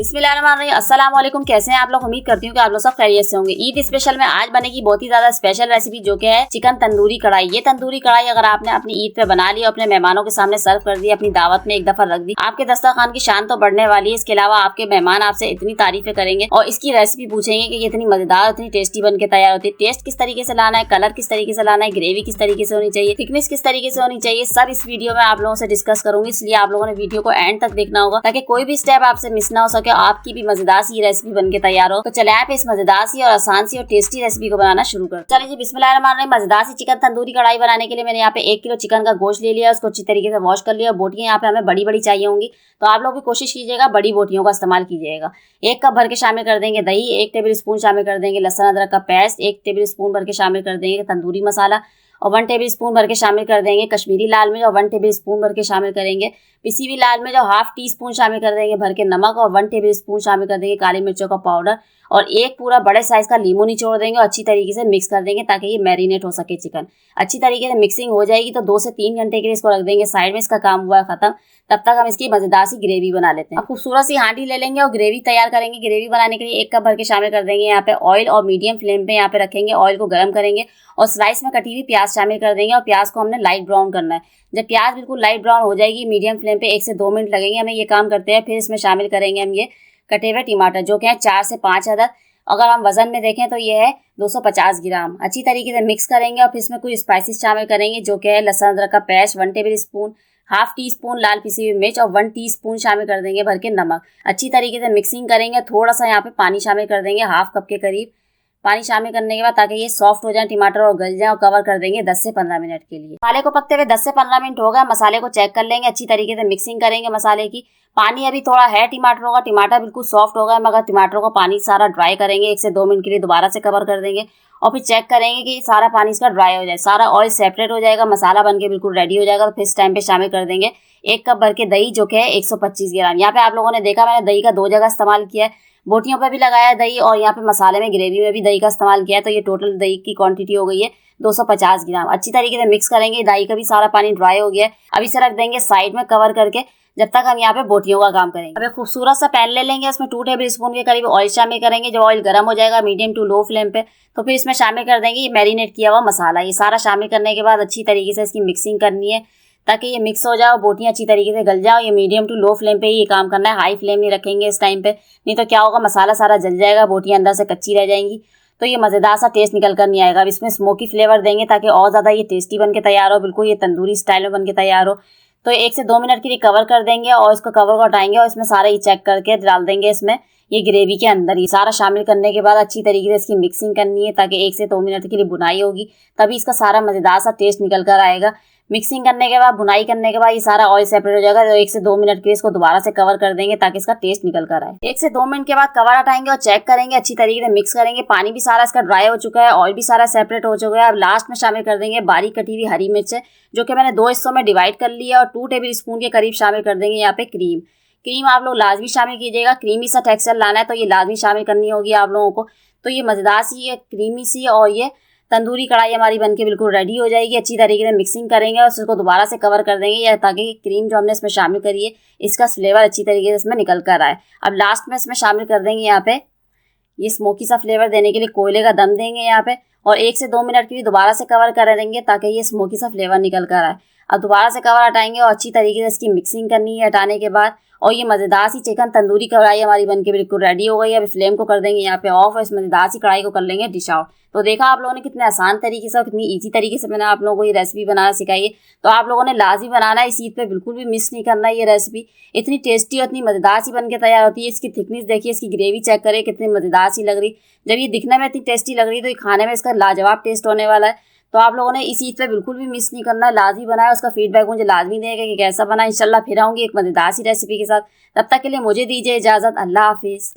बिस्मिल्लाहिर्रहमानिर्रहीम। अस्सलाम वालेकुम। कैसे हैं आप लोग? उम्मीद करती हूँ कि आप लोग सब खैरियत से होंगे। ईद स्पेशल में आज बनेगी बहुत ही ज्यादा स्पेशल रेसिपी, जो कि है चिकन तंदूरी कढ़ाई। ये तंदूरी कढ़ाई अगर आपने अपनी ईद पे बना ली और अपने मेहमानों के सामने सर्व कर दी, अपनी दावत में एक दफा रख दी, आपके दस्तरखान की शान तो बढ़ने वाली है। इसके अलावा आपके मेहमान आपसे इतनी तारीफें करेंगे और इसकी रेसिपी पूछेंगे कि ये इतनी मजेदार, इतनी टेस्टी बन के तैयार होती है। टेस्ट किस तरीके से लाना है, कलर किस तरीके से लाना है, ग्रेवी किस तरीके से होनी चाहिए, थिकनेस किस तरीके से होनी चाहिए, सब इस वीडियो में आप लोगों से डिस्कस करूंगी। इसलिए आप लोगों ने वीडियो को एंड तक देखना होगा ताकि कोई भी स्टेप आपसे मिस ना हो सके, आपकी भी मजेदार सी रेसिपी बनके तैयार हो। तो चले आप इस मजेदार सी और आसान सी और टेस्टी रेसिपी को बनाना शुरू कर। चलिए जी, बिस्मिल्लाहिर्रहमानिर्रहीम। मजेदार सी चिकन तंदूरी कढ़ाई बनाने के लिए मैंने यहाँ पे 1 किलो चिकन का गोश्त ले लिया, उसको अच्छी तरीके से वॉश कर लिया। बोटियां यहाँ पे हमें बड़ी बड़ी चाहिए होंगी, तो आप लोग भी कोशिश कीजिएगा बड़ी बोटियों का इस्तेमाल कीजिएगा। 1 कप भर के शामिल कर देंगे दही, 1 टेबल स्पून शामिल कर देंगे लहसुन अदरक का पेस्ट, 1 टेबल स्पून भर के शामिल कर देंगे तंदूरी मसाला और 1 टेबल स्पून भर के शामिल कर देंगे कश्मीरी लाल मिर्च और 1 टेबल स्पून भर के शामिल करेंगे पिसी हुई लाल मिर्च और हाफ टी स्पून शामिल कर देंगे भर के नमक और 1 टेबल स्पून शामिल कर देंगे काली मिर्चों का पाउडर और एक पूरा बड़े साइज का लीमू निचोड़ देंगे और अच्छी तरीके से मिक्स कर देंगे ताकि ये मैरिनेट हो सके। चिकन अच्छी तरीके से मिक्सिंग हो जाएगी तो 2 से 3 घंटे के लिए इसको रख देंगे साइड में। इसका काम हुआ है खत्म। तब तक हम इसकी मजेदार सी ग्रेवी बना लेते हैं। अब खूबसूरत सी हांडी ले लेंगे और ग्रेवी तैयार करेंगे। ग्रेवी बनाने के लिए 1 कप भर के शामिल कर देंगे यहाँ पे ऑयल और मीडियम फ्लेम पे यहाँ पे रखेंगे। ऑयल को गर्म करेंगे और स्लाइस में कटी हुई प्याज शामिल कर देंगे और प्याज को हमने लाइट ब्राउन करना है। जब प्याज बिल्कुल लाइट ब्राउन हो जाएगी, मीडियम फ्लेम पे 1 से 2 मिनट लगेंगे हमें ये काम करते हैं। फिर इसमें शामिल करेंगे हम ये कटे हुए टमाटर, जो कि है 4 से 5 अदद। अगर हम वजन में देखें तो ये है 250 ग्राम। अच्छी तरीके से मिक्स करेंगे और फिर इसमें कुछ स्पाइसेस शामिल करेंगे, जो कि है लहसुन अदरक का paste 1 tablespoon, half teaspoon लाल पिसी हुई मिर्च और 1 टीस्पून शामिल कर देंगे भर के नमक। अच्छी तरीके से मिक्सिंग करेंगे। थोड़ा सा यहाँ पे पानी शामिल कर देंगे, हाफ कप के करीब पानी शामिल करने के बाद, ताकि ये सॉफ्ट हो जाए टमाटर और गल जाए, और कवर कर देंगे 10 से 15 मिनट के लिए। मसाले को पकते हुए 10 से 15 मिनट हो गए। मसाले को चेक कर लेंगे, अच्छी तरीके से मिक्सिंग करेंगे मसाले की। पानी अभी थोड़ा है टमाटरों का, टमाटर बिल्कुल सॉफ्ट हो गया, मगर टमाटरों का पानी सारा ड्राई करेंगे। 1 से 2 मिनट के लिए दोबारा से कवर कर देंगे और फिर चेक करेंगे कि सारा पानी इसका ड्राई हो जाए, सारा ऑयल सेपरेट हो जाएगा, मसाला बनके बिल्कुल रेडी हो जाएगा। तो फिर इस टाइम पे शामिल कर देंगे 1 कप भर के दही, जो कि है 125 ग्राम। यहाँ पे आप लोगों ने देखा मैंने दही का 2 जगह इस्तेमाल किया है। बोटियों पे भी लगाया दही और यहाँ पे मसाले में ग्रेवी में भी दही का इस्तेमाल किया है। तो ये टोटल दही की क्वांटिटी हो गई है 250 ग्राम। अच्छी तरीके से मिक्स करेंगे। दही का भी सारा पानी ड्राई हो गया है। अब इसे रख देंगे साइड में कवर करके, जब तक हम यहाँ पे बोटियों का काम करेंगे। अब एक खूबसूरत सा पैन ले लेंगे, उसमें 2 टेबल स्पून के करीब ऑयल शामिल करेंगे। जब ऑयल गर्म हो जाएगा मीडियम टू लो फ्लेम पे, तो फिर इसमें शामिल कर देंगे ये मैरिनेट किया हुआ मसाला। ये सारा शामिल करने के बाद अच्छी तरीके से इसकी मिक्सिंग करनी है ताकि ये मिक्स हो जाए, बोटियां अच्छी तरीके से गल जाओ। ये मीडियम टू लो फ्लेम पे ही ये काम करना है, हाई फ्लेम नहीं रखेंगे इस टाइम पे, नहीं तो क्या होगा मसाला सारा जल जाएगा, बोटियां अंदर से कच्ची रह जाएंगी, तो ये मज़ेदार सा टेस्ट निकल कर नहीं आएगा। अब इसमें स्मोकी फ्लेवर देंगे ताकि और ज़्यादा ये टेस्टी बन के तैयार हो, बिल्कुल ये तंदूरी स्टाइल में बन के तैयार हो। तो 1 से 2 मिनट के लिए कवर कर देंगे और इसको कवर को हटाएंगे और इसमें सारा ये चेक करके डाल देंगे इसमें ये ग्रेवी के अंदर। ये सारा शामिल करने के बाद अच्छी तरीके से इसकी मिक्सिंग करनी है ताकि 1 से 2 मिनट के लिए भुनाई होगी, तभी इसका सारा मज़ेदार सा टेस्ट निकल कर आएगा। मिक्सिंग करने के बाद, भुनाई करने के बाद ये सारा ऑयल सेपरेट हो जाएगा। तो 1 से 2 मिनट के लिए इसको दोबारा से कवर कर देंगे ताकि इसका टेस्ट निकल कर आए। 1 से 2 मिनट के बाद कवर हटाएंगे और चेक करेंगे, अच्छी तरीके से मिक्स करेंगे। पानी भी सारा इसका ड्राई हो चुका है, ऑयल भी सारा सेपरेट हो चुका है। अब लास्ट में शामिल कर देंगे बारीक कटी हुई हरी मिर्च, जो कि मैंने 2 हिस्सों में डिवाइड कर लिया, और 2 टेबल स्पून के करीब शामिल कर देंगे यहाँ पे क्रीम। क्रीम आप लोग लाजमी शामिल कीजिएगा, क्रीमी सा टेक्सचर लाना है तो ये लाजमी शामिल करनी होगी आप लोगों को। तो ये मज़ेदार सी, ये क्रीमी सी और ये तंदूरी कढ़ाई हमारी बनके बिल्कुल रेडी हो जाएगी। अच्छी तरीके से मिक्सिंग करेंगे और उसको दोबारा से कवर कर देंगे, या ताकि क्रीम जो हमने इसमें शामिल करी है इसका फ्लेवर अच्छी तरीके से इसमें निकल कर आए। अब लास्ट में इसमें शामिल कर देंगे यहाँ पे ये स्मोकी सा फ्लेवर देने के लिए कोयले का दम देंगे यहाँ पे, और 1 से 2 मिनट के लिए दोबारा से कवर कर देंगे ताकि ये स्मोकी सा फ्लेवर निकल कर आए। अब दोबारा से कवर हटाएंगे और अच्छी तरीके से इसकी मिक्सिंग करनी है हटाने के बाद, और ये मज़ेदार सी चिकन तंदूरी कढ़ाई हमारी बनके बिल्कुल रेडी हो गई है। अभी फ्लेम को कर देंगे यहाँ पे ऑफ और इस मज़ेदार सी कढ़ाई को कर लेंगे डिश आउट। तो देखा आप लोगों ने कितने आसान तरीके से और कितनी इजी तरीके से मैंने आप लोगों को ये रेसिपी बनाना सिखाई है। तो आप लोगों ने लाजमी बनाना है, इस ईद पे बिल्कुल भी मिस नहीं करना है। ये रेसिपी इतनी टेस्टी और इतनी मज़ेदार सी बन के तैयार होती है। इसकी थिकनेस देखिए, इसकी ग्रेवी चेक करें कितनी मज़ेदार सी लग रही। जब ये दिखने में इतनी टेस्टी लग रही है तो ये खाने में इसका लाजवाब टेस्ट होने वाला है। तो आप लोगों ने इस ईद पे बिल्कुल भी मिस नहीं करना है, लाजमी बनाया। उसका फीडबैक मुझे लाजमी देगा कि कैसा बना। इंशाल्लाह फिर आऊँगी एक मज़ेदार सी रेसिपी के साथ। तब तक के लिए मुझे दीजिए इजाज़त। अल्लाह हाफिज़।